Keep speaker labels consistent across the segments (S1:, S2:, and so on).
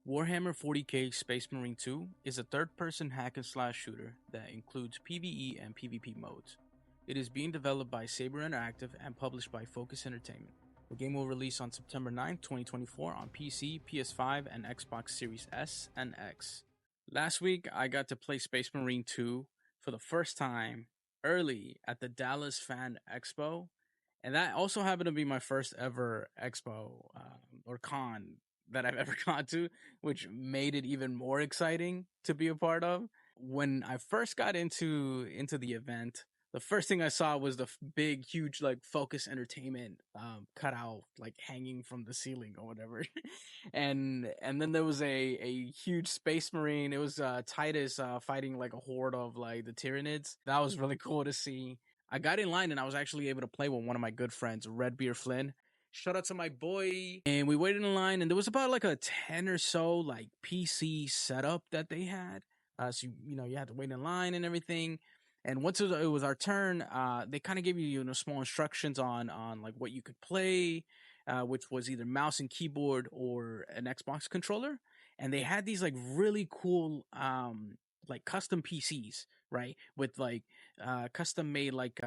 S1: Warhammer 40k Space Marine 2 is a third-person hack-and-slash shooter that includes PvE and PvP modes. It is being developed by Saber Interactive and published by Focus Entertainment. The game will release on September 9, 2024 on PC, PS5, and Xbox Series S and X. Last week, I got to play Space Marine 2 for the first time early at the Dallas Fanexpo, and that also happened to be my first ever expo or con that I've ever gone to, which made it even more exciting to be a part of. When I first got into the event, the first thing I saw was the big, huge, like Focus Entertainment cutout, like hanging from the ceiling or whatever, and then there was a huge Space Marine. It was Titus fighting like a horde of like the Tyranids. That was really cool to see. I got in line and I was actually able to play with one of my good friends, Redbeardflynn. Shout out to my boy. And we waited in line and there was about like a 10 or so like PC setup that they had. So, you had to wait in line and everything. And once it was our turn, they kind of gave you, small instructions on like what you could play, which was either mouse and keyboard or an Xbox controller. And they had these like really cool, like custom PCs, right? With like custom made like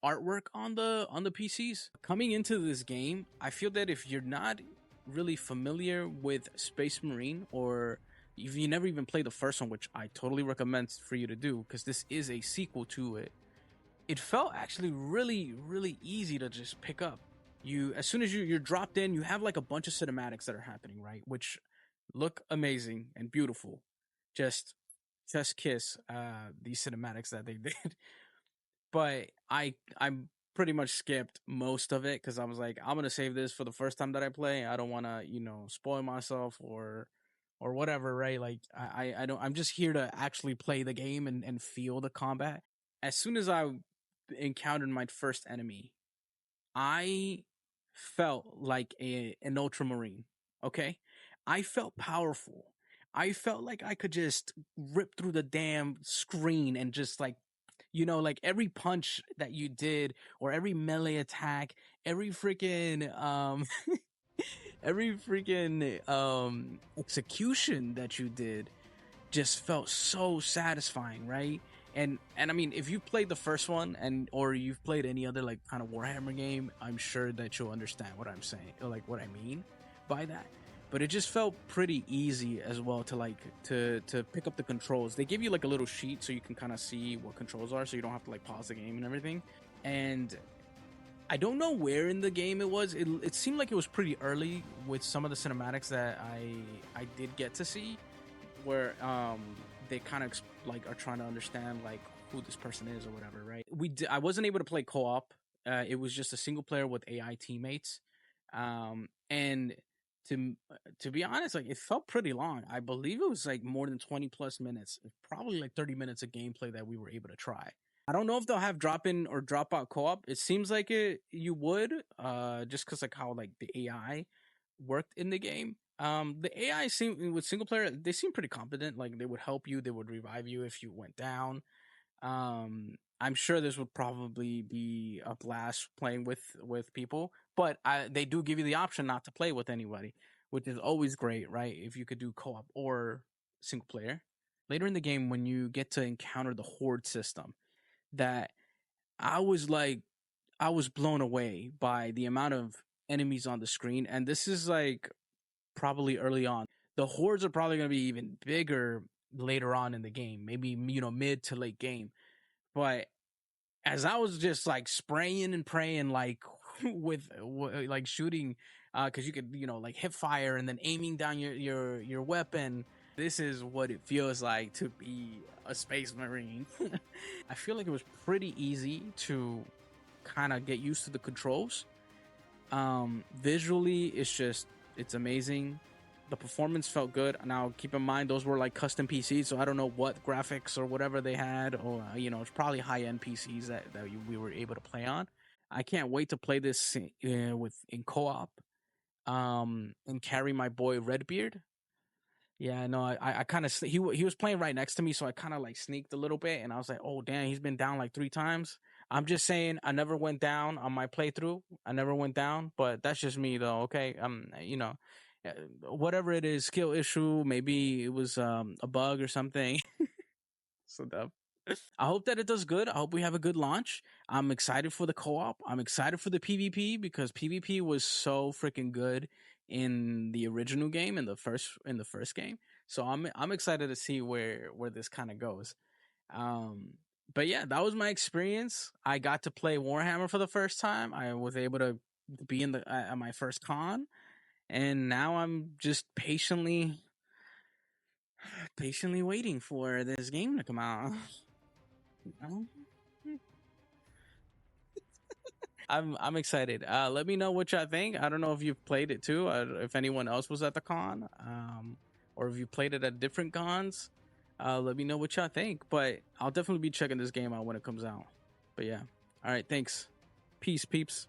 S1: artwork on the PCs. Coming into this game, I feel that if you're not really familiar with Space Marine, or if you never even played the first one, which I totally recommend for you to do because this is a sequel to it, it felt actually really, really easy to just pick up. As soon as you're dropped in, you have like a bunch of cinematics that are happening, right? Which look amazing and beautiful. Just kiss these cinematics that they did. But I'm pretty much skipped most of it because I was like, I'm gonna save this for the first time that I play. I don't want to spoil myself or whatever, right? Like I don't. I'm just here to actually play the game and feel the combat. As soon as I encountered my first enemy, I felt like an ultramarine. Okay, I felt powerful. I felt like I could just rip through the damn screen and just like like every punch that you did or every melee attack, every freaking every freaking execution that you did just felt so satisfying, right? And I mean, if you've played the first one or you've played any other like kind of Warhammer game, I'm sure that you'll understand what I'm saying, or like what I mean by that. But it just felt pretty easy as well to like to pick up the controls. They give you like a little sheet so you can kind of see what controls are, so you don't have to like pause the game and everything. And I don't know where in the game it was. It seemed like it was pretty early with some of the cinematics that I did get to see, where they kind of like are trying to understand like who this person is or whatever, right? I wasn't able to play co-op. It was just a single player with AI teammates, and to be honest, like it felt pretty long. I believe it was like more than 20 plus minutes, probably like 30 minutes of gameplay that we were able to try. I don't know if they'll have drop in or drop out co-op. It seems like you would, just because like how like the AI worked in the game. The AI seem with single player, they seem pretty competent. Like they would help you, they would revive you if you went down. I'm sure this would probably be a blast playing with people, but they do give you the option not to play with anybody, which is always great, right? If you could do co-op or single player. Later in the game, when you get to encounter the horde system, that I was like, I was blown away by the amount of enemies on the screen, and this is like probably early on. The hordes are probably going to be even bigger later on in the game, maybe mid to late game. But as I was just like spraying and praying, like with like shooting, because you could like hip fire and then aiming down your weapon. This is what it feels like to be a space marine. I feel like it was pretty easy to kind of get used to the controls. Visually, it's amazing. The performance felt good. Now, keep in mind, those were like custom PCs, so I don't know what graphics or whatever they had, or it's probably high-end PCs that we were able to play on. I can't wait to play this in co-op, and carry my boy Redbeard. Yeah, no, I kind of he was playing right next to me, so I kind of like sneaked a little bit, and I was like, oh damn, he's been down like 3 times. I'm just saying, I never went down on my playthrough. I never went down, but that's just me though. Okay, whatever it is, skill issue. Maybe it was a bug or something. So dumb. I hope that it does good. I hope we have a good launch. I'm excited for the co-op. I'm excited for the PvP because PvP was so freaking good in the original game in the first game. So I'm excited to see where this kind of goes. Um but yeah, that was my experience. I got to play Warhammer for the first time. I was able to be in the at my first con, and now I'm just patiently waiting for this game to come out. I'm excited. Let me know what y'all think. I don't know if you've played it too. If anyone else was at the con, or if you played it at different cons. Let me know what y'all think. But I'll definitely be checking this game out when it comes out. But yeah. All right. Thanks. Peace, peeps.